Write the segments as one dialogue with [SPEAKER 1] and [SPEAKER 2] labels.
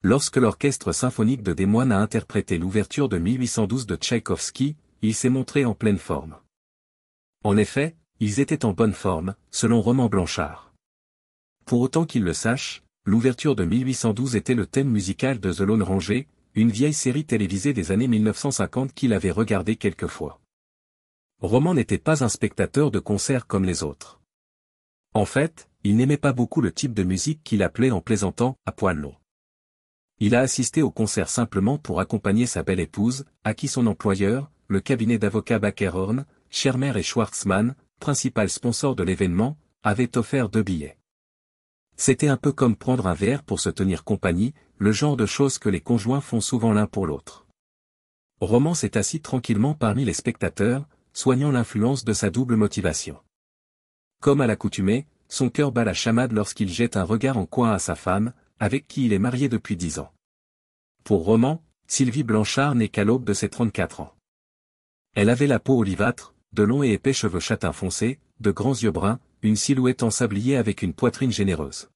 [SPEAKER 1] Lorsque l'orchestre symphonique de Des Moines a interprété l'ouverture de 1812 de Tchaïkovski, il s'est montré en pleine forme. En effet, ils étaient en bonne forme, selon Roman Blanchard. Pour autant qu'il le sache, l'ouverture de 1812 était le thème musical de The Lone Ranger, une vieille série télévisée des années 1950 qu'il avait regardée quelques fois. Roman n'était pas un spectateur de concert comme les autres. En fait, il n'aimait pas beaucoup le type de musique qu'il appelait en plaisantant « à poil long ». Il a assisté au concert simplement pour accompagner sa belle épouse, à qui son employeur, le cabinet d'avocats Baker Horn, Schermer et Schwartzman, principal sponsor de l'événement, avait offert 2 billets. C'était un peu comme prendre un verre pour se tenir compagnie, le genre de choses que les conjoints font souvent l'un pour l'autre. Roman s'est assis tranquillement parmi les spectateurs, soignant l'influence de sa double motivation. Comme à l'accoutumée, son cœur bat la chamade lorsqu'il jette un regard en coin à sa femme, avec qui il est marié depuis 10 ans. Pour Roman, Sylvie Blanchard n'est qu'à l'aube de ses 34 ans. Elle avait la peau olivâtre, de longs et épais cheveux châtain foncé, de grands yeux bruns, une silhouette en sablier avec une poitrine généreuse.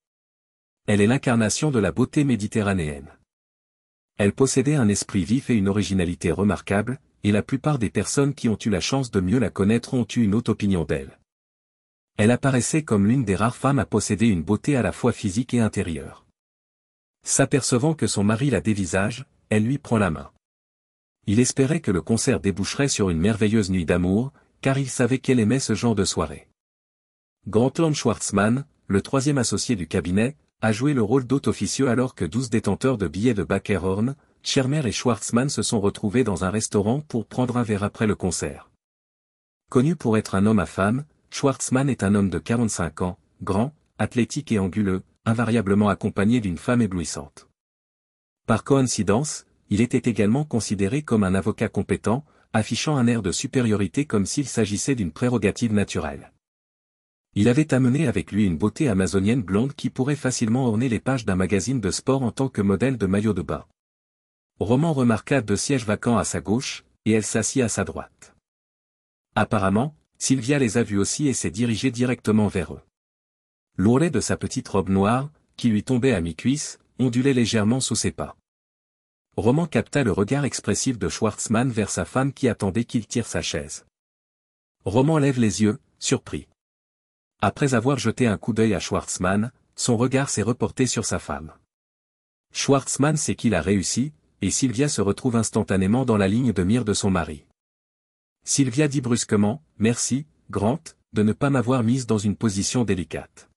[SPEAKER 1] Elle est l'incarnation de la beauté méditerranéenne. Elle possédait un esprit vif et une originalité remarquable, et la plupart des personnes qui ont eu la chance de mieux la connaître ont eu une haute opinion d'elle. Elle apparaissait comme l'une des rares femmes à posséder une beauté à la fois physique et intérieure. S'apercevant que son mari la dévisage, elle lui prend la main. Il espérait que le concert déboucherait sur une merveilleuse nuit d'amour, car il savait qu'elle aimait ce genre de soirée. Grantland Schwartzman, le 3e associé du cabinet, a joué le rôle d'hôte officieux alors que 12 détenteurs de billets de Baker Horn, Schermer et Schwartzman se sont retrouvés dans un restaurant pour prendre un verre après le concert. Connu pour être un homme à femme, Schwartzman est un homme de 45 ans, grand, athlétique et anguleux, invariablement accompagné d'une femme éblouissante. Par coïncidence, il était également considéré comme un avocat compétent, affichant un air de supériorité comme s'il s'agissait d'une prérogative naturelle. Il avait amené avec lui une beauté amazonienne blonde qui pourrait facilement orner les pages d'un magazine de sport en tant que modèle de maillot de bain. Roman remarqua 2 sièges vacants à sa gauche, et elle s'assit à sa droite. Apparemment, Sylvia les a vus aussi et s'est dirigée directement vers eux. L'ourlet de sa petite robe noire, qui lui tombait à mi-cuisse, ondulait légèrement sous ses pas. Roman capta le regard expressif de Schwartzman vers sa femme qui attendait qu'il tire sa chaise. Roman lève les yeux, surpris. Après avoir jeté un coup d'œil à Schwartzman, son regard s'est reporté sur sa femme. Schwartzman sait qu'il a réussi, et Sylvia se retrouve instantanément dans la ligne de mire de son mari. Sylvia dit brusquement, « Merci, Grant, de ne pas m'avoir mise dans une position délicate. »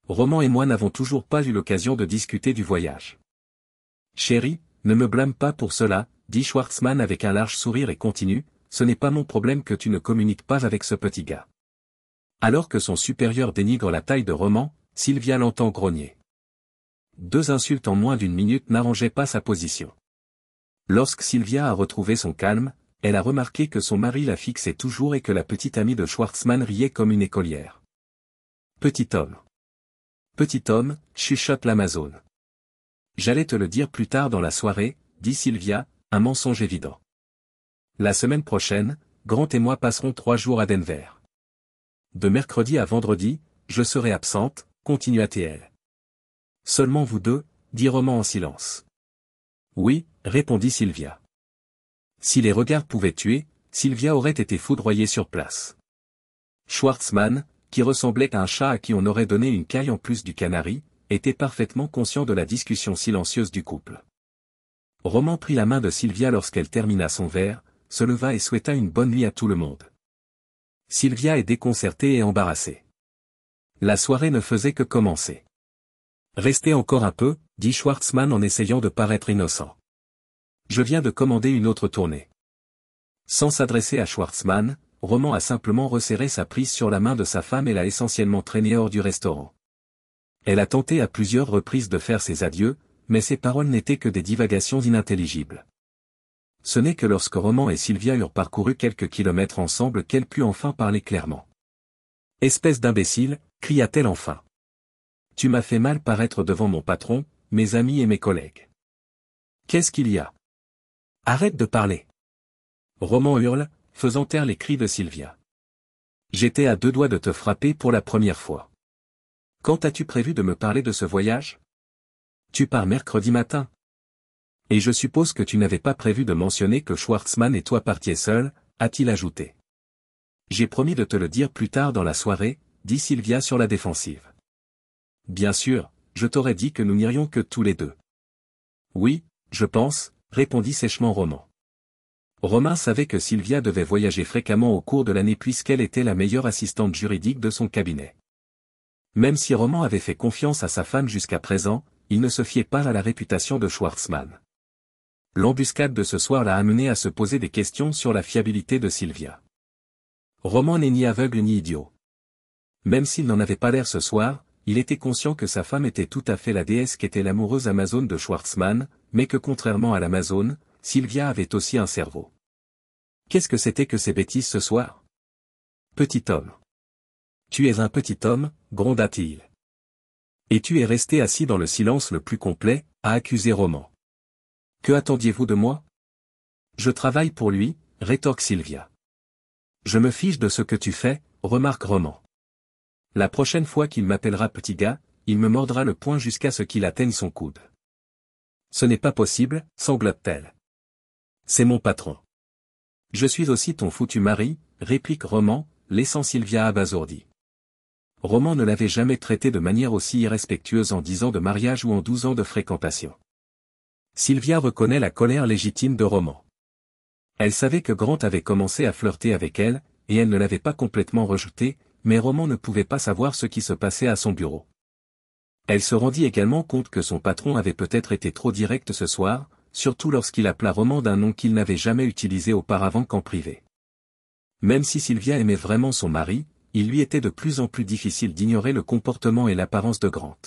[SPEAKER 1] Roman et moi n'avons toujours pas eu l'occasion de discuter du voyage. « Chérie, ne me blâme pas pour cela, » dit Schwartzman avec un large sourire et continue, « ce n'est pas mon problème que tu ne communiques pas avec ce petit gars. » Alors que son supérieur dénigre la taille de Roman, Sylvia l'entend grogner. 2 insultes en moins d'1 minute n'arrangeaient pas sa position. Lorsque Sylvia a retrouvé son calme, elle a remarqué que son mari la fixait toujours et que la petite amie de Schwartzman riait comme une écolière. « Petit homme. Petit homme, chuchote l'Amazone. J'allais te le dire plus tard dans la soirée, dit Sylvia, un mensonge évident. La semaine prochaine, Grant et moi passerons 3 jours à Denver. De mercredi à vendredi, je serai absente, continua-t-elle. Seulement vous deux, dit Roman en silence. Oui, répondit Sylvia. Si les regards pouvaient tuer, Sylvia aurait été foudroyée sur place. Schwartzman, qui ressemblait à un chat à qui on aurait donné une caille en plus du canari, était parfaitement conscient de la discussion silencieuse du couple. Roman prit la main de Sylvia lorsqu'elle termina son verre, se leva et souhaita une bonne nuit à tout le monde. Sylvia est déconcertée et embarrassée. La soirée ne faisait que commencer. Restez encore un peu, dit Schwartzman en essayant de paraître innocent. Je viens de commander une autre tournée. Sans s'adresser à Schwartzman, Roman a simplement resserré sa prise sur la main de sa femme et l'a essentiellement traînée hors du restaurant. Elle a tenté à plusieurs reprises de faire ses adieux, mais ses paroles n'étaient que des divagations inintelligibles. Ce n'est que lorsque Roman et Sylvia eurent parcouru quelques kilomètres ensemble qu'elle put enfin parler clairement. « Espèce d'imbécile !» cria-t-elle enfin. « Tu m'as fait mal paraître devant mon patron, mes amis et mes collègues. Qu'est-ce qu'il y a ? Arrête de parler !» Roman hurle, faisant taire les cris de Sylvia. « J'étais à 2 doigts de te frapper pour la première fois. Quand as-tu prévu de me parler de ce voyage ? Tu pars mercredi matin. Et je suppose que tu n'avais pas prévu de mentionner que Schwartzmann et toi partiez seuls, a-t-il ajouté. J'ai promis de te le dire plus tard dans la soirée, dit Sylvia sur la défensive. Bien sûr, je t'aurais dit que nous n'irions que tous les deux. Oui, je pense, répondit sèchement Roman. Romain savait que Sylvia devait voyager fréquemment au cours de l'année puisqu'elle était la meilleure assistante juridique de son cabinet. Même si Roman avait fait confiance à sa femme jusqu'à présent, il ne se fiait pas à la réputation de Schwartzmann. L'embuscade de ce soir l'a amené à se poser des questions sur la fiabilité de Sylvia. Roman n'est ni aveugle ni idiot. Même s'il n'en avait pas l'air ce soir, il était conscient que sa femme était tout à fait la déesse qu'était l'amoureuse Amazone de Schwartzmann, mais que contrairement à l'Amazone, Sylvia avait aussi un cerveau. Qu'est-ce que c'était que ces bêtises ce soir? Petit homme. Tu es un petit homme, gronda-t-il. Et tu es resté assis dans le silence le plus complet, a accusé Roman. Que attendiez-vous de moi? Je travaille pour lui, rétorque Sylvia. Je me fiche de ce que tu fais, remarque Roman. La prochaine fois qu'il m'appellera petit gars, il me mordra le poing jusqu'à ce qu'il atteigne son coude. Ce n'est pas possible, sanglote-t-elle. C'est mon patron. Je suis aussi ton foutu mari, réplique Roman, laissant Sylvia abasourdie. Roman ne l'avait jamais traité de manière aussi irrespectueuse en 10 ans de mariage ou en 12 ans de fréquentation. Sylvia reconnaît la colère légitime de Roman. Elle savait que Grant avait commencé à flirter avec elle, et elle ne l'avait pas complètement rejeté, mais Roman ne pouvait pas savoir ce qui se passait à son bureau. Elle se rendit également compte que son patron avait peut-être été trop direct ce soir, surtout lorsqu'il appela Roman d'un nom qu'il n'avait jamais utilisé auparavant qu'en privé. Même si Sylvia aimait vraiment son mari, il lui était de plus en plus difficile d'ignorer le comportement et l'apparence de Grant.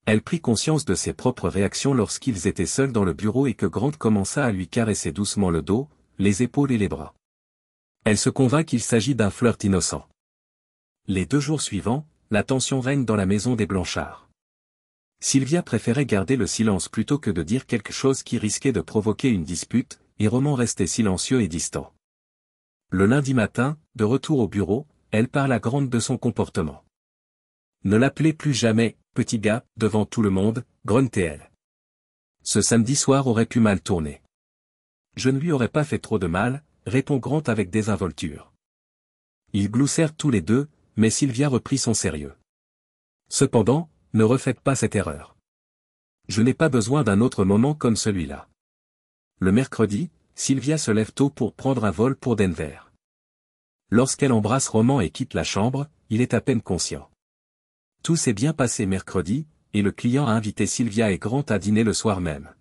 [SPEAKER 1] Elle prit conscience de ses propres réactions lorsqu'ils étaient seuls dans le bureau et que Grant commença à lui caresser doucement le dos, les épaules et les bras. Elle se convint qu'il s'agit d'un flirt innocent. Les 2 jours suivants, la tension règne dans la maison des Blanchard. Sylvia préférait garder le silence plutôt que de dire quelque chose qui risquait de provoquer une dispute, et Roman restait silencieux et distant. Le lundi matin, de retour au bureau, elle parle à Grant de son comportement. Ne l'appelez plus jamais, petit gars, devant tout le monde, gruntait-elle. Ce samedi soir aurait pu mal tourner. Je ne lui aurais pas fait trop de mal, répond Grant avec désinvolture. Ils gloussèrent tous les deux, mais Sylvia reprit son sérieux. Cependant, ne refaites pas cette erreur. Je n'ai pas besoin d'un autre moment comme celui-là. Le mercredi, Sylvia se lève tôt pour prendre un vol pour Denver. Lorsqu'elle embrasse Roman et quitte la chambre, il est à peine conscient. Tout s'est bien passé mercredi, et le client a invité Sylvia et Grant à dîner le soir même.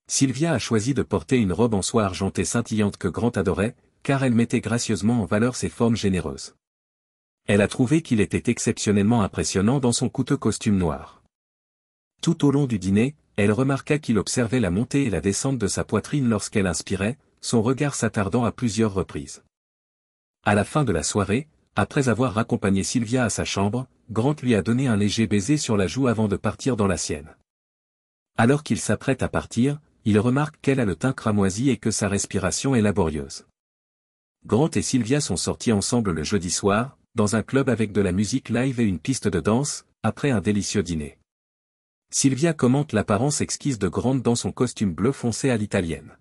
[SPEAKER 1] Sylvia a choisi de porter une robe en soie argentée scintillante que Grant adorait, car elle mettait gracieusement en valeur ses formes généreuses. Elle a trouvé qu'il était exceptionnellement impressionnant dans son coûteux costume noir. Tout au long du dîner, elle remarqua qu'il observait la montée et la descente de sa poitrine lorsqu'elle inspirait, son regard s'attardant à plusieurs reprises. À la fin de la soirée, après avoir raccompagné Sylvia à sa chambre, Grant lui a donné un léger baiser sur la joue avant de partir dans la sienne. Alors qu'il s'apprête à partir, il remarque qu'elle a le teint cramoisi et que sa respiration est laborieuse. Grant et Sylvia sont sortis ensemble le jeudi soir, dans un club avec de la musique live et une piste de danse, après un délicieux dîner. Sylvia commente l'apparence exquise de Grant dans son costume bleu foncé à l'italienne.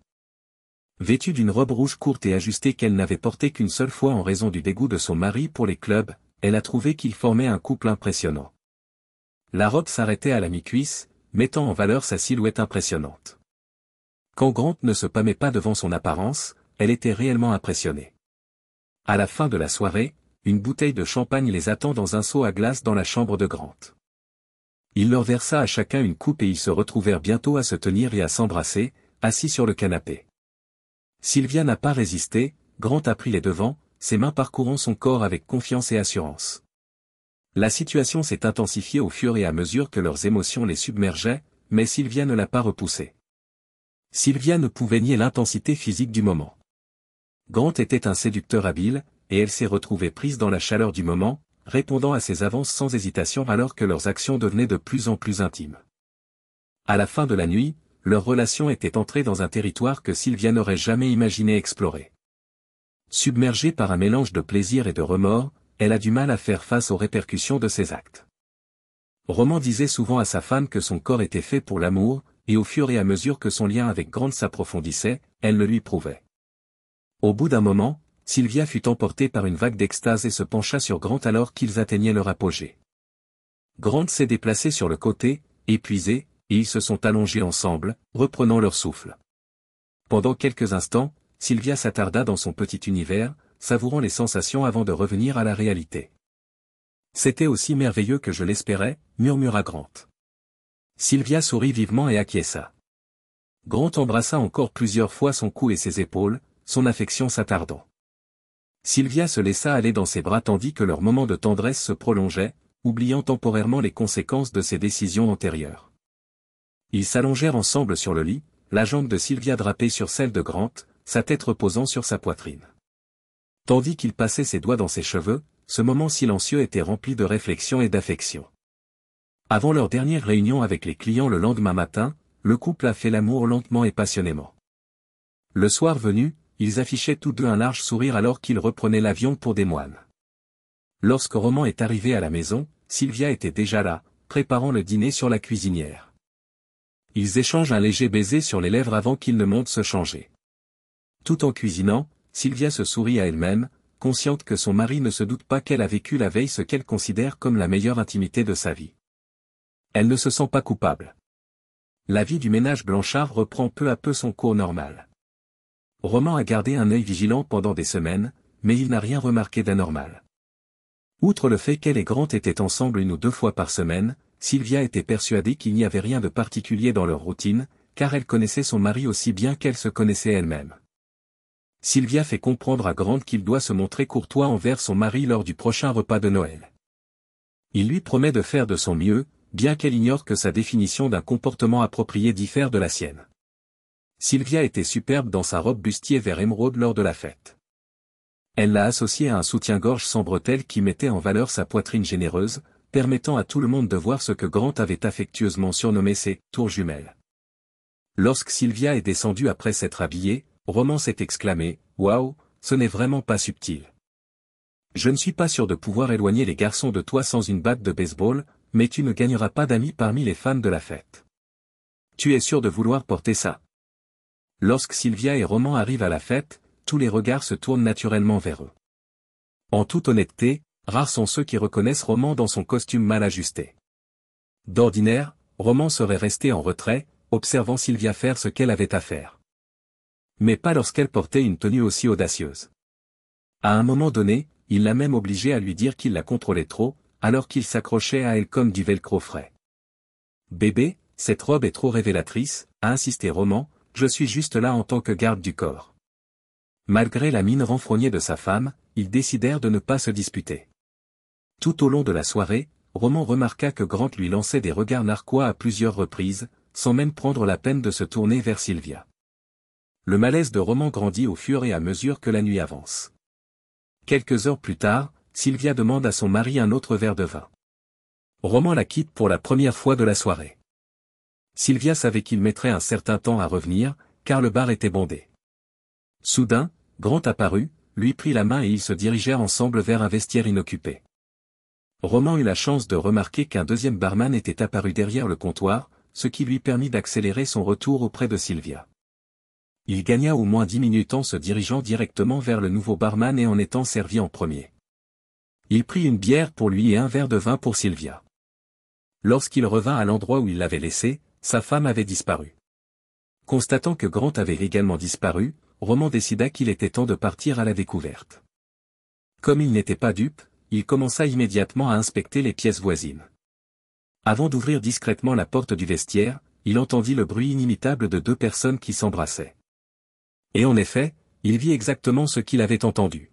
[SPEAKER 1] Vêtue d'une robe rouge courte et ajustée qu'elle n'avait portée qu'une seule fois en raison du dégoût de son mari pour les clubs, elle a trouvé qu'ils formaient un couple impressionnant. La robe s'arrêtait à la mi-cuisse, mettant en valeur sa silhouette impressionnante. Quand Grant ne se pâmait pas devant son apparence, elle était réellement impressionnée. À la fin de la soirée, une bouteille de champagne les attend dans un seau à glace dans la chambre de Grant. Il leur versa à chacun une coupe et ils se retrouvèrent bientôt à se tenir et à s'embrasser, assis sur le canapé. Sylvia n'a pas résisté, Grant a pris les devants, ses mains parcourant son corps avec confiance et assurance. La situation s'est intensifiée au fur et à mesure que leurs émotions les submergeaient, mais Sylvia ne l'a pas repoussée. Sylvia ne pouvait nier l'intensité physique du moment. Grant était un séducteur habile, et elle s'est retrouvée prise dans la chaleur du moment, répondant à ses avances sans hésitation alors que leurs actions devenaient de plus en plus intimes. À la fin de la nuit, leur relation était entrée dans un territoire que Sylvia n'aurait jamais imaginé explorer. Submergée par un mélange de plaisir et de remords, elle a du mal à faire face aux répercussions de ses actes. Roman disait souvent à sa femme que son corps était fait pour l'amour, et au fur et à mesure que son lien avec Grant s'approfondissait, elle le lui prouvait. Au bout d'un moment, Sylvia fut emportée par une vague d'extase et se pencha sur Grant alors qu'ils atteignaient leur apogée. Grant s'est déplacé sur le côté, épuisé, et ils se sont allongés ensemble, reprenant leur souffle. Pendant quelques instants, Sylvia s'attarda dans son petit univers, savourant les sensations avant de revenir à la réalité. C'était aussi merveilleux que je l'espérais, murmura Grant. Sylvia sourit vivement et acquiesça. Grant embrassa encore plusieurs fois son cou et ses épaules, son affection s'attardant. Sylvia se laissa aller dans ses bras tandis que leur moment de tendresse se prolongeait, oubliant temporairement les conséquences de ses décisions antérieures. Ils s'allongèrent ensemble sur le lit, la jambe de Sylvia drapée sur celle de Grant, sa tête reposant sur sa poitrine. Tandis qu'il passait ses doigts dans ses cheveux, ce moment silencieux était rempli de réflexion et d'affection. Avant leur dernière réunion avec les clients le lendemain matin, le couple a fait l'amour lentement et passionnément. Le soir venu, ils affichaient tous deux un large sourire alors qu'ils reprenaient l'avion pour Des Moines. Lorsque Roman est arrivé à la maison, Sylvia était déjà là, préparant le dîner sur la cuisinière. Ils échangent un léger baiser sur les lèvres avant qu'ils ne montent se changer. Tout en cuisinant, Sylvia se sourit à elle-même, consciente que son mari ne se doute pas qu'elle a vécu la veille ce qu'elle considère comme la meilleure intimité de sa vie. Elle ne se sent pas coupable. La vie du ménage Blanchard reprend peu à peu son cours normal. Roman a gardé un œil vigilant pendant des semaines, mais il n'a rien remarqué d'anormal. Outre le fait qu'elle et Grant étaient ensemble 1 ou 2 fois par semaine, Sylvia était persuadée qu'il n'y avait rien de particulier dans leur routine, car elle connaissait son mari aussi bien qu'elle se connaissait elle-même. Sylvia fait comprendre à Grant qu'il doit se montrer courtois envers son mari lors du prochain repas de Noël. Il lui promet de faire de son mieux, bien qu'elle ignore que sa définition d'un comportement approprié diffère de la sienne. Sylvia était superbe dans sa robe bustier vert émeraude lors de la fête. Elle l'a associée à un soutien-gorge sans bretelles qui mettait en valeur sa poitrine généreuse, permettant à tout le monde de voir ce que Grant avait affectueusement surnommé ses « tours jumelles ». Lorsque Sylvia est descendue après s'être habillée, Roman s'est exclamé « Waouh, ce n'est vraiment pas subtil. Je ne suis pas sûr de pouvoir éloigner les garçons de toi sans une batte de baseball, mais tu ne gagneras pas d'amis parmi les fans de la fête. Tu es sûr de vouloir porter ça ?» Lorsque Sylvia et Roman arrivent à la fête, tous les regards se tournent naturellement vers eux. En toute honnêteté, rares sont ceux qui reconnaissent Roman dans son costume mal ajusté. D'ordinaire, Roman serait resté en retrait, observant Sylvia faire ce qu'elle avait à faire. Mais pas lorsqu'elle portait une tenue aussi audacieuse. À un moment donné, il l'a même obligée à lui dire qu'il la contrôlait trop, alors qu'il s'accrochait à elle comme du velcro frais. « Bébé, cette robe est trop révélatrice », a insisté Roman, « je suis juste là en tant que garde du corps. » Malgré la mine renfrognée de sa femme, ils décidèrent de ne pas se disputer. Tout au long de la soirée, Roman remarqua que Grant lui lançait des regards narquois à plusieurs reprises, sans même prendre la peine de se tourner vers Sylvia. Le malaise de Roman grandit au fur et à mesure que la nuit avance. Quelques heures plus tard, Sylvia demande à son mari un autre verre de vin. Roman la quitte pour la première fois de la soirée. Sylvia savait qu'il mettrait un certain temps à revenir, car le bar était bondé. Soudain, Grant apparut, lui prit la main et ils se dirigèrent ensemble vers un vestiaire inoccupé. Roman eut la chance de remarquer qu'un deuxième barman était apparu derrière le comptoir, ce qui lui permit d'accélérer son retour auprès de Sylvia. Il gagna au moins 10 minutes en se dirigeant directement vers le nouveau barman et en étant servi en premier. Il prit une bière pour lui et un verre de vin pour Sylvia. Lorsqu'il revint à l'endroit où il l'avait laissé, sa femme avait disparu. Constatant que Grant avait également disparu, Roman décida qu'il était temps de partir à la découverte. Comme il n'était pas dupe, il commença immédiatement à inspecter les pièces voisines. Avant d'ouvrir discrètement la porte du vestiaire, il entendit le bruit inimitable de 2 personnes qui s'embrassaient. Et en effet, il vit exactement ce qu'il avait entendu.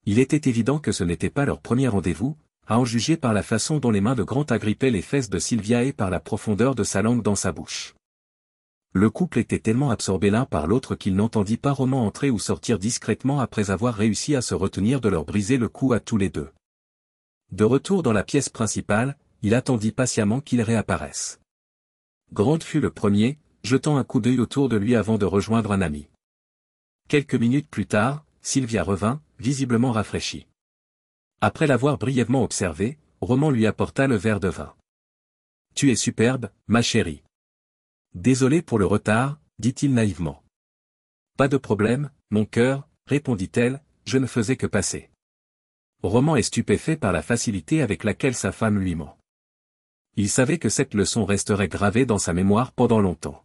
[SPEAKER 1] Il était évident que ce n'était pas leur premier rendez-vous, à en juger par la façon dont les mains de Grant agrippaient les fesses de Sylvia et par la profondeur de sa langue dans sa bouche. Le couple était tellement absorbé l'un par l'autre qu'il n'entendit pas Roman entrer ou sortir discrètement après avoir réussi à se retenir de leur briser le cou à tous les deux. De retour dans la pièce principale, il attendit patiemment qu'ils réapparaissent. Grant fut le premier, jetant un coup d'œil autour de lui avant de rejoindre un ami. Quelques minutes plus tard, Sylvia revint, visiblement rafraîchie. Après l'avoir brièvement observé, Roman lui apporta le verre de vin. Tu es superbe, ma chérie. Désolé pour le retard, dit-il naïvement. Pas de problème, mon cœur, répondit-elle, je ne faisais que passer. Roman est stupéfait par la facilité avec laquelle sa femme lui ment. Il savait que cette leçon resterait gravée dans sa mémoire pendant longtemps.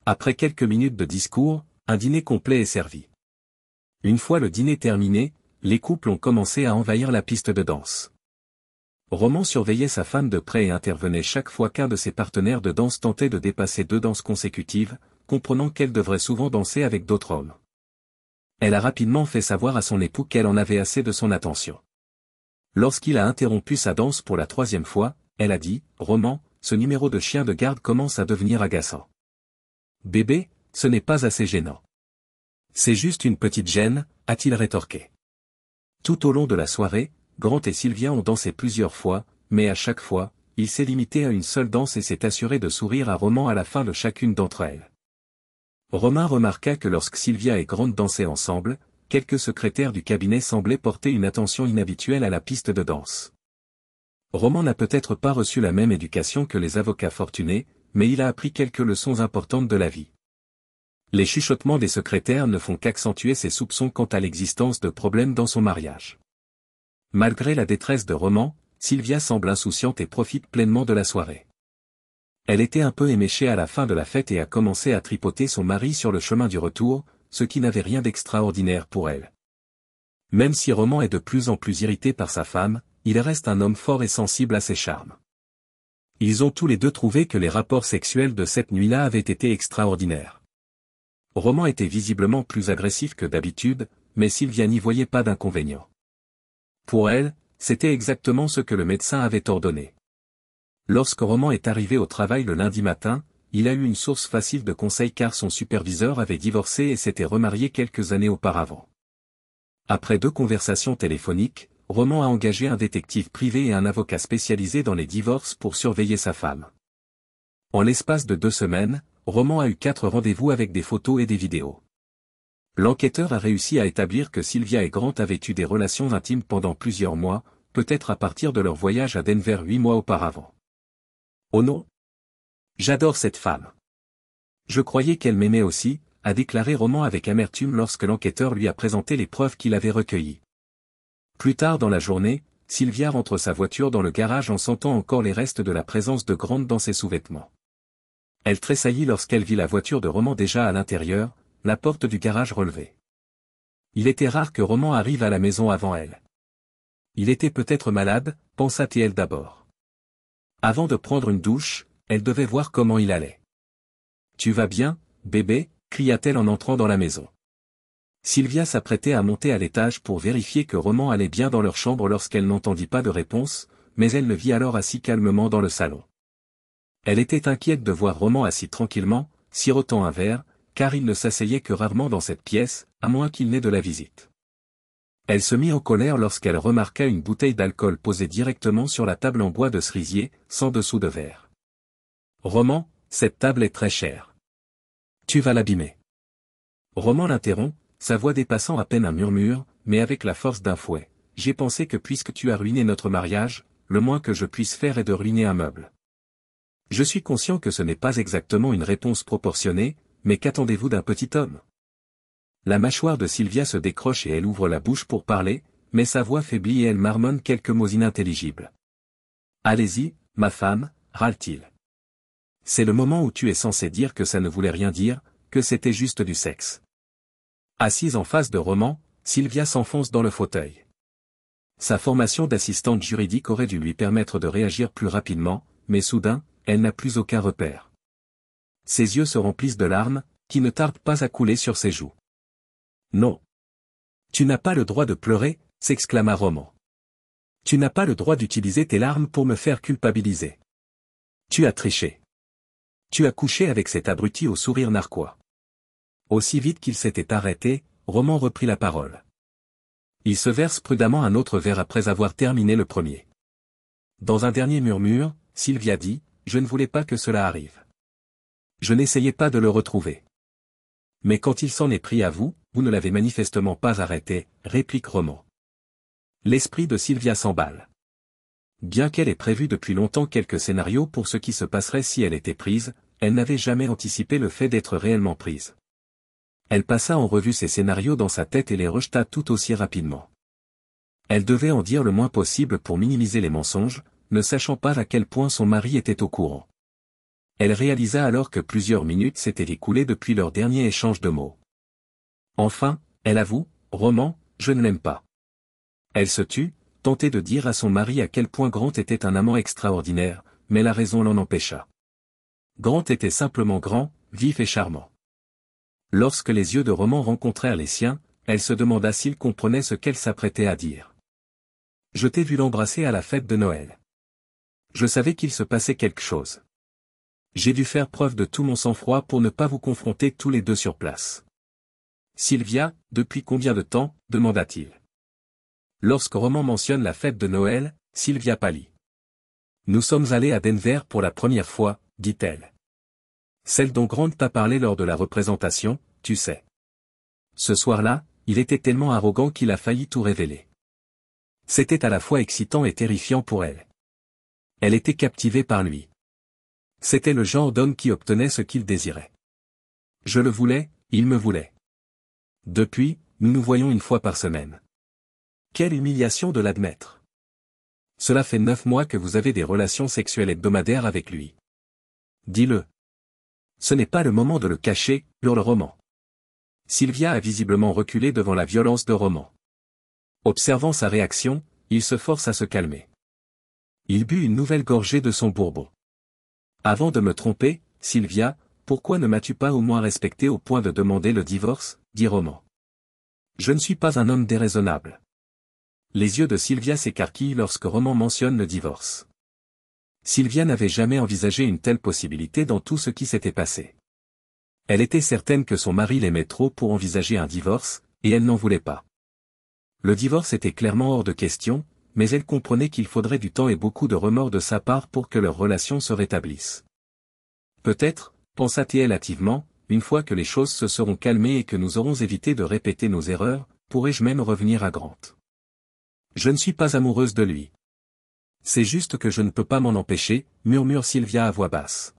[SPEAKER 1] Après quelques minutes de discours, un dîner complet est servi. Une fois le dîner terminé, les couples ont commencé à envahir la piste de danse. Roman surveillait sa femme de près et intervenait chaque fois qu'un de ses partenaires de danse tentait de dépasser 2 danses consécutives, comprenant qu'elle devrait souvent danser avec d'autres hommes. Elle a rapidement fait savoir à son époux qu'elle en avait assez de son attention. Lorsqu'il a interrompu sa danse pour la 3e fois, elle a dit, « Roman, ce numéro de chien de garde commence à devenir agaçant. » « Bébé, ce n'est pas assez gênant. »« C'est juste une petite gêne, » a-t-il rétorqué. Tout au long de la soirée, Grant et Sylvia ont dansé plusieurs fois, mais à chaque fois, il s'est limité à une seule danse et s'est assuré de sourire à Roman à la fin de chacune d'entre elles. Romain remarqua que lorsque Sylvia et Grant dansaient ensemble, quelques secrétaires du cabinet semblaient porter une attention inhabituelle à la piste de danse. Roman n'a peut-être pas reçu la même éducation que les avocats fortunés, mais il a appris quelques leçons importantes de la vie. Les chuchotements des secrétaires ne font qu'accentuer ses soupçons quant à l'existence de problèmes dans son mariage. Malgré la détresse de Roman, Sylvia semble insouciante et profite pleinement de la soirée. Elle était un peu éméchée à la fin de la fête et a commencé à tripoter son mari sur le chemin du retour, ce qui n'avait rien d'extraordinaire pour elle. Même si Roman est de plus en plus irrité par sa femme, il reste un homme fort et sensible à ses charmes. Ils ont tous les deux trouvé que les rapports sexuels de cette nuit-là avaient été extraordinaires. Roman était visiblement plus agressif que d'habitude, mais Sylvia n'y voyait pas d'inconvénient. Pour elle, c'était exactement ce que le médecin avait ordonné. Lorsque Roman est arrivé au travail le lundi matin, il a eu une source facile de conseils car son superviseur avait divorcé et s'était remarié quelques années auparavant. Après 2 conversations téléphoniques, Roman a engagé un détective privé et un avocat spécialisé dans les divorces pour surveiller sa femme. En l'espace de 2 semaines, Roman a eu 4 rendez-vous avec des photos et des vidéos. L'enquêteur a réussi à établir que Sylvia et Grant avaient eu des relations intimes pendant plusieurs mois, peut-être à partir de leur voyage à Denver 8 mois auparavant. Oh non! J'adore cette femme. Je croyais qu'elle m'aimait aussi, a déclaré Roman avec amertume lorsque l'enquêteur lui a présenté les preuves qu'il avait recueillies. Plus tard dans la journée, Sylvia rentre sa voiture dans le garage en sentant encore les restes de la présence de Grant dans ses sous-vêtements. Elle tressaillit lorsqu'elle vit la voiture de Roman déjà à l'intérieur, la porte du garage relevée. Il était rare que Roman arrive à la maison avant elle. Il était peut-être malade, pensa-t-elle d'abord. Avant de prendre une douche, elle devait voir comment il allait. « Tu vas bien, bébé ?» cria-t-elle en entrant dans la maison. Sylvia s'apprêtait à monter à l'étage pour vérifier que Roman allait bien dans leur chambre lorsqu'elle n'entendit pas de réponse, mais elle le vit alors assis calmement dans le salon. Elle était inquiète de voir Roman assis tranquillement, sirotant un verre, car il ne s'asseyait que rarement dans cette pièce, à moins qu'il n'ait de la visite. Elle se mit en colère lorsqu'elle remarqua une bouteille d'alcool posée directement sur la table en bois de cerisier, sans dessous de verre. « Roman, cette table est très chère. Tu vas l'abîmer. » Roman l'interrompt, sa voix dépassant à peine un murmure, mais avec la force d'un fouet. « J'ai pensé que puisque tu as ruiné notre mariage, le moins que je puisse faire est de ruiner un meuble. Je suis conscient que ce n'est pas exactement une réponse proportionnée, mais qu'attendez-vous d'un petit homme ?» La mâchoire de Sylvia se décroche et elle ouvre la bouche pour parler, mais sa voix faiblit et elle marmonne quelques mots inintelligibles. « Allez-y, ma femme, râle-t-il. C'est le moment où tu es censé dire que ça ne voulait rien dire, que c'était juste du sexe. » Assise en face de Roman, Sylvia s'enfonce dans le fauteuil. Sa formation d'assistante juridique aurait dû lui permettre de réagir plus rapidement, mais soudain, elle n'a plus aucun repère. Ses yeux se remplissent de larmes, qui ne tardent pas à couler sur ses joues. « Non. Tu n'as pas le droit de pleurer, » s'exclama Roman. « Tu n'as pas le droit d'utiliser tes larmes pour me faire culpabiliser. Tu as triché. Tu as couché avec cet abruti au sourire narquois. » Aussi vite qu'il s'était arrêté, Roman reprit la parole. Il se verse prudemment un autre verre après avoir terminé le premier. Dans un dernier murmure, Sylvia dit, « Je ne voulais pas que cela arrive. Je n'essayais pas de le retrouver. » « Mais quand il s'en est pris à vous, vous ne l'avez manifestement pas arrêté, » réplique Roman. L'esprit de Sylvia s'emballe. Bien qu'elle ait prévu depuis longtemps quelques scénarios pour ce qui se passerait si elle était prise, elle n'avait jamais anticipé le fait d'être réellement prise. Elle passa en revue ces scénarios dans sa tête et les rejeta tout aussi rapidement. Elle devait en dire le moins possible pour minimiser les mensonges, ne sachant pas à quel point son mari était au courant. Elle réalisa alors que plusieurs minutes s'étaient écoulées depuis leur dernier échange de mots. Enfin, elle avoue, « Roman, je ne l'aime pas. » Elle se tut, tentée de dire à son mari à quel point Grant était un amant extraordinaire, mais la raison l'en empêcha. Grant était simplement grand, vif et charmant. Lorsque les yeux de Roman rencontrèrent les siens, elle se demanda s'il comprenait ce qu'elle s'apprêtait à dire. « Je t'ai vu l'embrasser à la fête de Noël. Je savais qu'il se passait quelque chose. J'ai dû faire preuve de tout mon sang-froid pour ne pas vous confronter tous les deux sur place. » « Sylvia, depuis combien de temps ?» demanda-t-il. Lorsque Roman mentionne la fête de Noël, Sylvia pâlit. « Nous sommes allés à Denver pour la première fois, dit-elle. Celle dont Grant t'a parlé lors de la représentation, tu sais. Ce soir-là, il était tellement arrogant qu'il a failli tout révéler. C'était à la fois excitant et terrifiant pour elle. Elle était captivée par lui. C'était le genre d'homme qui obtenait ce qu'il désirait. Je le voulais, il me voulait. Depuis, nous nous voyons une fois par semaine. Quelle humiliation de l'admettre. Cela fait 9 mois que vous avez des relations sexuelles hebdomadaires avec lui. Dis-le. Ce n'est pas le moment de le cacher, hurle Roman. Sylvia a visiblement reculé devant la violence de Roman. Observant sa réaction, il se force à se calmer. Il but une nouvelle gorgée de son bourbon. Avant de me tromper, Sylvia, pourquoi ne m'as-tu pas au moins respecté au point de demander le divorce, dit Roman. Je ne suis pas un homme déraisonnable. Les yeux de Sylvia s'écarquillent lorsque Roman mentionne le divorce. Sylvia n'avait jamais envisagé une telle possibilité dans tout ce qui s'était passé. Elle était certaine que son mari l'aimait trop pour envisager un divorce, et elle n'en voulait pas. Le divorce était clairement hors de question, mais elle comprenait qu'il faudrait du temps et beaucoup de remords de sa part pour que leur relation se rétablisse. Peut-être, pensa-t-elle hâtivement, une fois que les choses se seront calmées et que nous aurons évité de répéter nos erreurs, pourrais-je même revenir à Grant. Je ne suis pas amoureuse de lui. C'est juste que je ne peux pas m'en empêcher, murmure Sylvia à voix basse.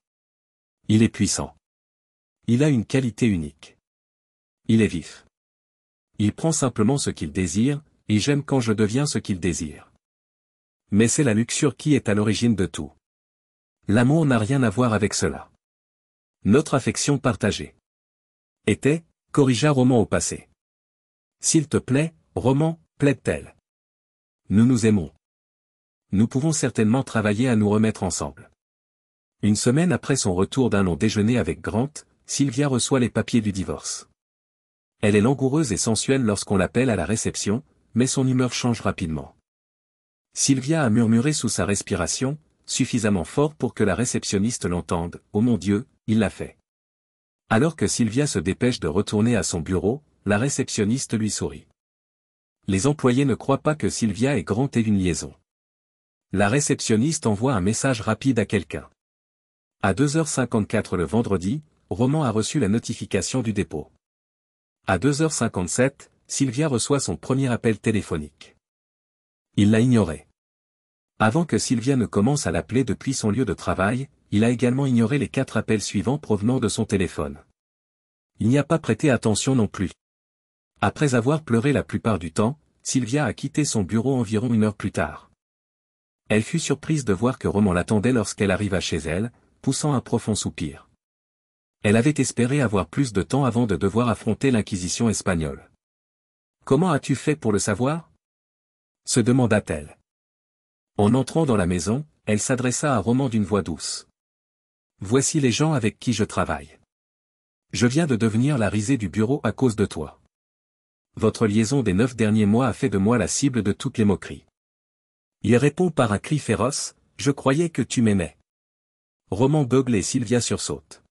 [SPEAKER 1] Il est puissant. Il a une qualité unique. Il est vif. Il prend simplement ce qu'il désire, et j'aime quand je deviens ce qu'il désire. Mais c'est la luxure qui est à l'origine de tout. L'amour n'a rien à voir avec cela. Notre affection partagée était, corrigea Roman au passé. S'il te plaît, Roman, plaide-t-elle. Nous nous aimons. Nous pouvons certainement travailler à nous remettre ensemble. Une semaine après son retour d'un long déjeuner avec Grant, Sylvia reçoit les papiers du divorce. Elle est langoureuse et sensuelle lorsqu'on l'appelle à la réception, mais son humeur change rapidement. Sylvia a murmuré sous sa respiration, suffisamment fort pour que la réceptionniste l'entende, « Oh mon Dieu, il l'a fait ». Alors que Sylvia se dépêche de retourner à son bureau, la réceptionniste lui sourit. Les employés ne croient pas que Sylvia et Grant aient une liaison. La réceptionniste envoie un message rapide à quelqu'un. À 2h54 le vendredi, Roman a reçu la notification du dépôt. À 2h57, Sylvia reçoit son premier appel téléphonique. Il l'a ignoré. Avant que Sylvia ne commence à l'appeler depuis son lieu de travail, il a également ignoré les 4 appels suivants provenant de son téléphone. Il n'y a pas prêté attention non plus. Après avoir pleuré la plupart du temps, Sylvia a quitté son bureau environ 1 heure plus tard. Elle fut surprise de voir que Roman l'attendait lorsqu'elle arriva chez elle, poussant un profond soupir. Elle avait espéré avoir plus de temps avant de devoir affronter l'Inquisition espagnole. « Comment as-tu fait pour le savoir ?» se demanda-t-elle. En entrant dans la maison, elle s'adressa à Roman d'une voix douce. « Voici les gens avec qui je travaille. Je viens de devenir la risée du bureau à cause de toi. Votre liaison des 9 derniers mois a fait de moi la cible de toutes les moqueries. » Il répond par un cri féroce, « Je croyais que tu m'aimais. » Roman beugle et Sylvia sursaute.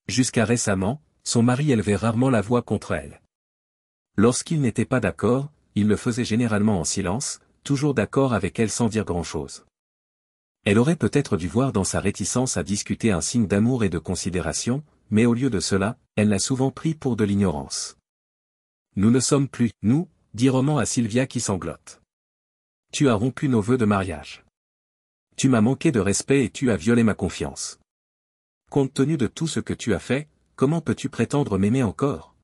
[SPEAKER 1] Jusqu'à récemment, son mari élevait rarement la voix contre elle. Lorsqu'il n'était pas d'accord, il le faisait généralement en silence, toujours d'accord avec elle sans dire grand-chose. Elle aurait peut-être dû voir dans sa réticence à discuter un signe d'amour et de considération, mais au lieu de cela, elle l'a souvent pris pour de l'ignorance. « Nous ne sommes plus, nous, » dit Roman à Sylvia qui sanglote. « Tu as rompu nos vœux de mariage. Tu m'as manqué de respect et tu as violé ma confiance. Compte tenu de tout ce que tu as fait, comment peux-tu prétendre m'aimer encore?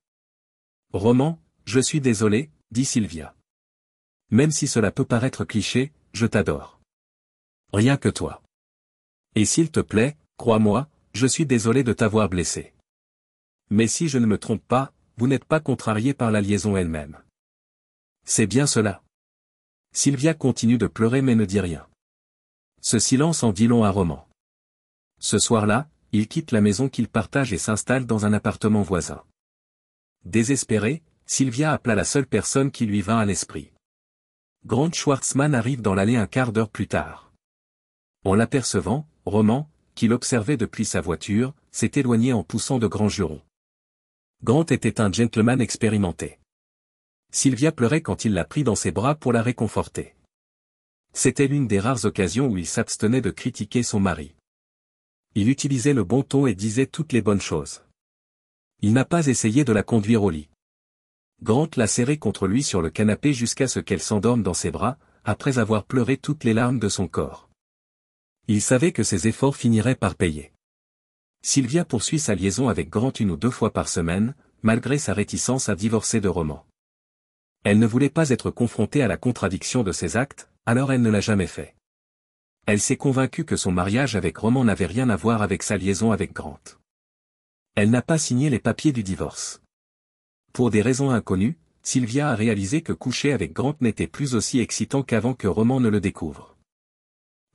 [SPEAKER 1] Roman, je suis désolé, dit Sylvia. Même si cela peut paraître cliché, je t'adore. Rien que toi. Et s'il te plaît, crois-moi, je suis désolé de t'avoir blessé. Mais si je ne me trompe pas, vous n'êtes pas contrarié par la liaison elle-même. C'est bien cela. Sylvia continue de pleurer mais ne dit rien. Ce silence en dit long à Roman. Ce soir-là, il quitte la maison qu'il partage et s'installe dans un appartement voisin. Désespérée, Sylvia appela la seule personne qui lui vint à l'esprit. Grant Schwartzmann arrive dans l'allée un quart d'heure plus tard. En l'apercevant, Roman, qui l'observait depuis sa voiture, s'est éloigné en poussant de grands jurons. Grant était un gentleman expérimenté. Sylvia pleurait quand il la prit dans ses bras pour la réconforter. C'était l'une des rares occasions où il s'abstenait de critiquer son mari. Il utilisait le bon ton et disait toutes les bonnes choses. Il n'a pas essayé de la conduire au lit. Grant l'a serrée contre lui sur le canapé jusqu'à ce qu'elle s'endorme dans ses bras, après avoir pleuré toutes les larmes de son corps. Il savait que ses efforts finiraient par payer. Sylvia poursuit sa liaison avec Grant 1 ou 2 fois par semaine, malgré sa réticence à divorcer de Roman. Elle ne voulait pas être confrontée à la contradiction de ses actes, alors elle ne l'a jamais fait. Elle s'est convaincue que son mariage avec Roman n'avait rien à voir avec sa liaison avec Grant. Elle n'a pas signé les papiers du divorce. Pour des raisons inconnues, Sylvia a réalisé que coucher avec Grant n'était plus aussi excitant qu'avant que Roman ne le découvre.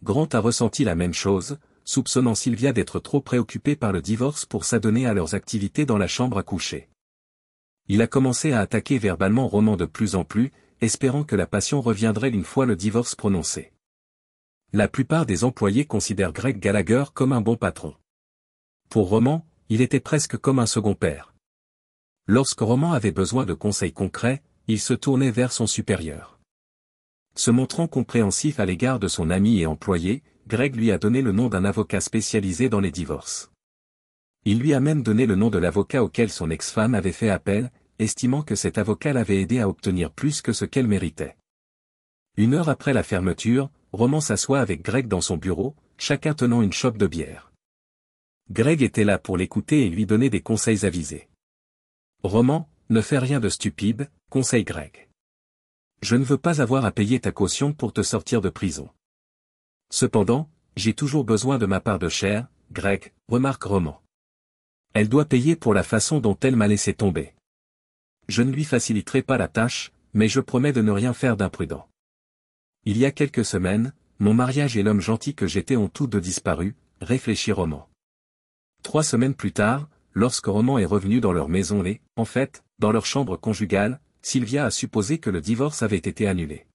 [SPEAKER 1] Grant a ressenti la même chose, soupçonnant Sylvia d'être trop préoccupée par le divorce pour s'adonner à leurs activités dans la chambre à coucher. Il a commencé à attaquer verbalement Roman de plus en plus, espérant que la passion reviendrait une fois le divorce prononcé. La plupart des employés considèrent Greg Gallagher comme un bon patron. Pour Roman, il était presque comme un second père. Lorsque Roman avait besoin de conseils concrets, il se tournait vers son supérieur. Se montrant compréhensif à l'égard de son ami et employé, Greg lui a donné le nom d'un avocat spécialisé dans les divorces. Il lui a même donné le nom de l'avocat auquel son ex-femme avait fait appel, estimant que cet avocat l'avait aidé à obtenir plus que ce qu'elle méritait. 1 heure après la fermeture, Roman s'assoit avec Greg dans son bureau, chacun tenant une chope de bière. Greg était là pour l'écouter et lui donner des conseils avisés. Roman, ne fais rien de stupide, conseille Greg. Je ne veux pas avoir à payer ta caution pour te sortir de prison. Cependant, j'ai toujours besoin de ma part de chair, Greg, remarque Roman. Elle doit payer pour la façon dont elle m'a laissé tomber. Je ne lui faciliterai pas la tâche, mais je promets de ne rien faire d'imprudent. Il y a quelques semaines, mon mariage et l'homme gentil que j'étais ont tous deux disparu, réfléchit Roman. 3 semaines plus tard, lorsque Roman est revenu dans leur maison et, en fait, dans leur chambre conjugale, Sylvia a supposé que le divorce avait été annulé.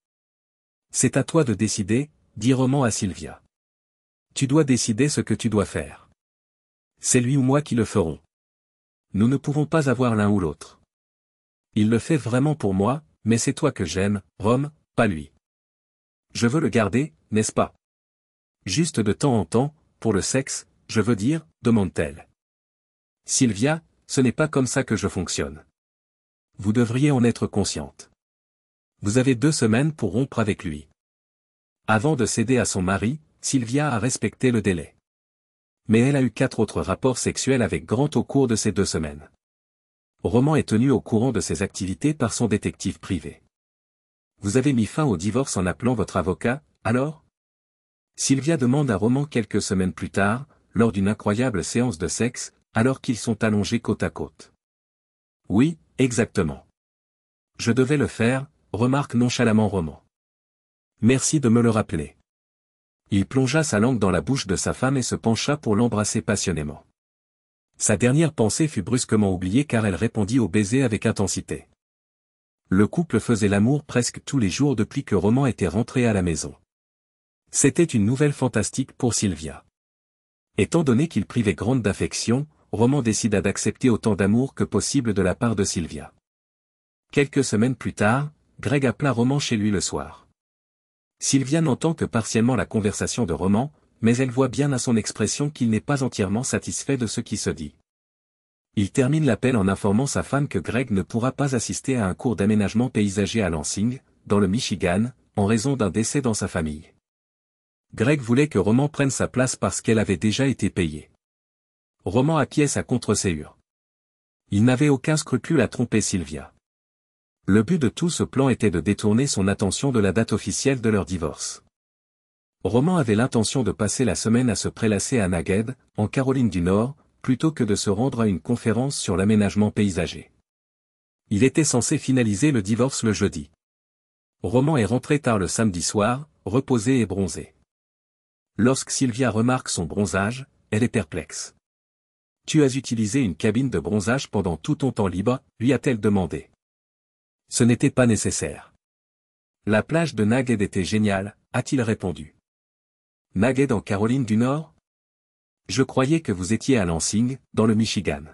[SPEAKER 1] C'est à toi de décider, dit Roman à Sylvia. Tu dois décider ce que tu dois faire. C'est lui ou moi qui le ferons. Nous ne pouvons pas avoir l'un ou l'autre. Il le fait vraiment pour moi, mais c'est toi que j'aime, Rom, pas lui. Je veux le garder, n'est-ce pas? Juste de temps en temps, pour le sexe, je veux dire, demande-t-elle. Sylvia, ce n'est pas comme ça que je fonctionne. Vous devriez en être consciente. Vous avez 2 semaines pour rompre avec lui. Avant de céder à son mari, Sylvia a respecté le délai. Mais elle a eu 4 autres rapports sexuels avec Grant au cours de ces 2 semaines. Roman est tenu au courant de ses activités par son détective privé. Vous avez mis fin au divorce en appelant votre avocat, alors? Sylvia demande à Roman quelques semaines plus tard, lors d'une incroyable séance de sexe, alors qu'ils sont allongés côte à côte. Oui, exactement. Je devais le faire, remarque nonchalamment Roman. Merci de me le rappeler. Il plongea sa langue dans la bouche de sa femme et se pencha pour l'embrasser passionnément. Sa dernière pensée fut brusquement oubliée car elle répondit au baiser avec intensité. Le couple faisait l'amour presque tous les jours depuis que Roman était rentré à la maison. C'était une nouvelle fantastique pour Sylvia. Étant donné qu'il privait Grant d'affection, Roman décida d'accepter autant d'amour que possible de la part de Sylvia. Quelques semaines plus tard, Greg appela Roman chez lui le soir. Sylvia n'entend que partiellement la conversation de Roman, mais elle voit bien à son expression qu'il n'est pas entièrement satisfait de ce qui se dit. Il termine l'appel en informant sa femme que Greg ne pourra pas assister à un cours d'aménagement paysager à Lansing, dans le Michigan, en raison d'un décès dans sa famille. Greg voulait que Roman prenne sa place parce qu'elle avait déjà été payée. Roman acquiesce à contre-séure. Il n'avait aucun scrupule à tromper Sylvia. Le but de tout ce plan était de détourner son attention de la date officielle de leur divorce. Roman avait l'intention de passer la semaine à se prélasser à Nagged, en Caroline du Nord, plutôt que de se rendre à une conférence sur l'aménagement paysager. Il était censé finaliser le divorce le jeudi. Roman est rentré tard le samedi soir, reposé et bronzé. Lorsque Sylvia remarque son bronzage, elle est perplexe. « Tu as utilisé une cabine de bronzage pendant tout ton temps libre ?» lui a-t-elle demandé. Ce n'était pas nécessaire. La plage de Nagged était géniale, a-t-il répondu. Nagged en Caroline du Nord? Je croyais que vous étiez à Lansing, dans le Michigan.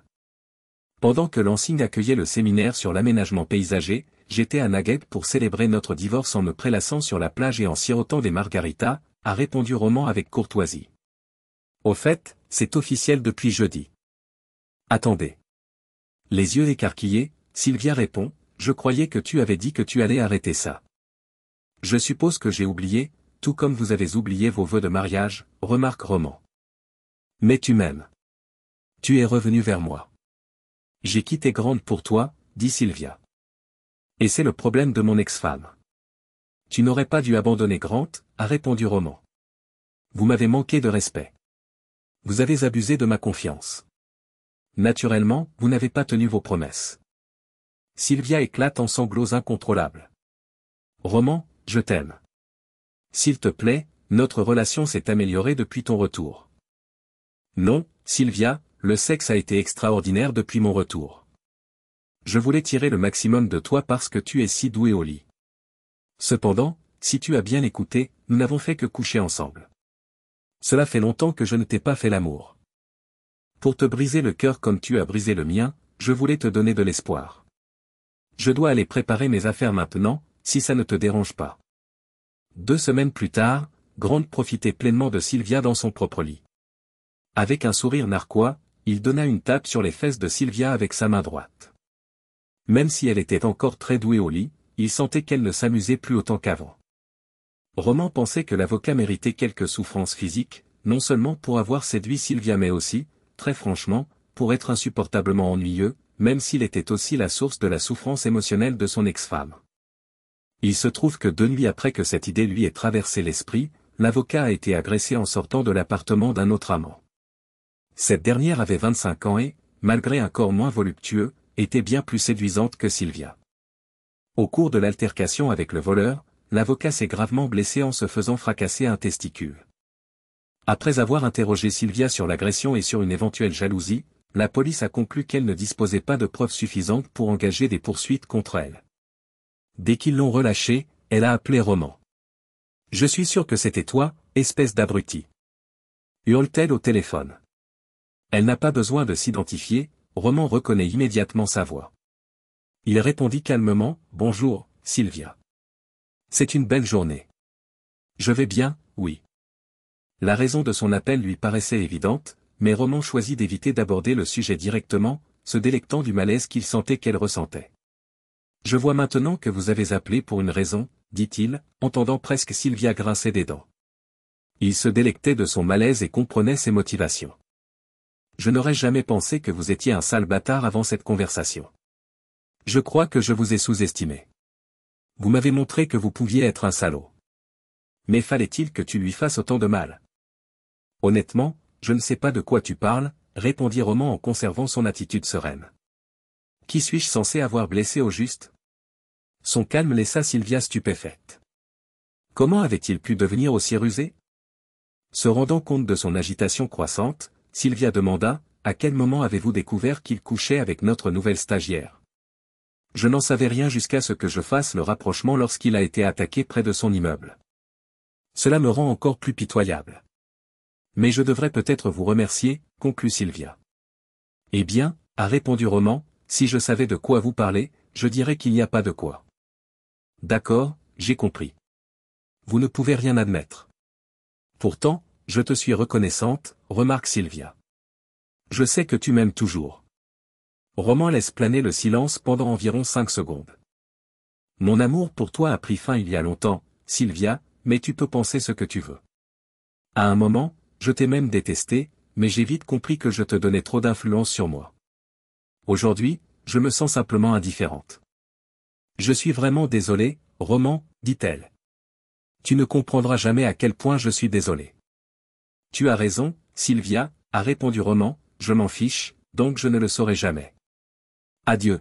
[SPEAKER 1] Pendant que Lansing accueillait le séminaire sur l'aménagement paysager, j'étais à Nagged pour célébrer notre divorce en me prélassant sur la plage et en sirotant des margaritas, a répondu Roman avec courtoisie. Au fait, c'est officiel depuis jeudi. Attendez. Les yeux écarquillés, Sylvia répond, je croyais que tu avais dit que tu allais arrêter ça. Je suppose que j'ai oublié, tout comme vous avez oublié vos vœux de mariage, remarque Roman. Mais tu m'aimes. Tu es revenu vers moi. J'ai quitté Grant pour toi, dit Sylvia. Et c'est le problème de mon ex-femme. Tu n'aurais pas dû abandonner Grant, a répondu Roman. Vous m'avez manqué de respect. Vous avez abusé de ma confiance. Naturellement, vous n'avez pas tenu vos promesses. Sylvia éclate en sanglots incontrôlables. Roman, je t'aime. S'il te plaît, notre relation s'est améliorée depuis ton retour. Non, Sylvia, le sexe a été extraordinaire depuis mon retour. Je voulais tirer le maximum de toi parce que tu es si doué au lit. Cependant, si tu as bien écouté, nous n'avons fait que coucher ensemble. Cela fait longtemps que je ne t'ai pas fait l'amour. Pour te briser le cœur comme tu as brisé le mien, je voulais te donner de l'espoir. Je dois aller préparer mes affaires maintenant, si ça ne te dérange pas. 2 semaines plus tard, Grant profitait pleinement de Sylvia dans son propre lit. Avec un sourire narquois, il donna une tape sur les fesses de Sylvia avec sa main droite. Même si elle était encore très douée au lit, il sentait qu'elle ne s'amusait plus autant qu'avant. Roman pensait que l'avocat méritait quelques souffrances physiques, non seulement pour avoir séduit Sylvia mais aussi, très franchement, pour être insupportablement ennuyeux, même s'il était aussi la source de la souffrance émotionnelle de son ex-femme. Il se trouve que 2 nuits après que cette idée lui ait traversé l'esprit, l'avocat a été agressé en sortant de l'appartement d'un autre amant. Cette dernière avait 25 ans et, malgré un corps moins voluptueux, était bien plus séduisante que Sylvia. Au cours de l'altercation avec le voleur, l'avocat s'est gravement blessé en se faisant fracasser un testicule. Après avoir interrogé Sylvia sur l'agression et sur une éventuelle jalousie, la police a conclu qu'elle ne disposait pas de preuves suffisantes pour engager des poursuites contre elle. Dès qu'ils l'ont relâchée, elle a appelé Roman. « Je suis sûr que c'était toi, espèce d'abruti. » hurle-t-elle au téléphone. Elle n'a pas besoin de s'identifier, Roman reconnaît immédiatement sa voix. Il répondit calmement, « Bonjour, Sylvia. C'est une belle journée. » « Je vais bien, oui. » La raison de son appel lui paraissait évidente, mais Roman choisit d'éviter d'aborder le sujet directement, se délectant du malaise qu'il sentait qu'elle ressentait. « Je vois maintenant que vous avez appelé pour une raison, » dit-il, entendant presque Sylvia grincer des dents. Il se délectait de son malaise et comprenait ses motivations. « Je n'aurais jamais pensé que vous étiez un sale bâtard avant cette conversation. Je crois que je vous ai sous-estimé. Vous m'avez montré que vous pouviez être un salaud. Mais fallait-il que tu lui fasses autant de mal? » Honnêtement, je ne sais pas de quoi tu parles, répondit Roman en conservant son attitude sereine. Qui suis-je censé avoir blessé au juste? Son calme laissa Sylvia stupéfaite. Comment avait-il pu devenir aussi rusé? Se rendant compte de son agitation croissante, Sylvia demanda, « À quel moment avez-vous découvert qu'il couchait avec notre nouvelle stagiaire? » Je n'en savais rien jusqu'à ce que je fasse le rapprochement lorsqu'il a été attaqué près de son immeuble. Cela me rend encore plus pitoyable. Mais je devrais peut-être vous remercier, conclut Sylvia. Eh bien, a répondu Roman, si je savais de quoi vous parlez, je dirais qu'il n'y a pas de quoi. D'accord, j'ai compris. Vous ne pouvez rien admettre. Pourtant, je te suis reconnaissante, remarque Sylvia. Je sais que tu m'aimes toujours. Roman laisse planer le silence pendant environ 5 secondes. Mon amour pour toi a pris fin il y a longtemps, Sylvia, mais tu peux penser ce que tu veux. À un moment, je t'ai même détesté, mais j'ai vite compris que je te donnais trop d'influence sur moi. Aujourd'hui, je me sens simplement indifférente. Je suis vraiment désolée, Roman, dit-elle. Tu ne comprendras jamais à quel point je suis désolée. Tu as raison, Sylvia, a répondu Roman, je m'en fiche, donc je ne le saurai jamais. Adieu.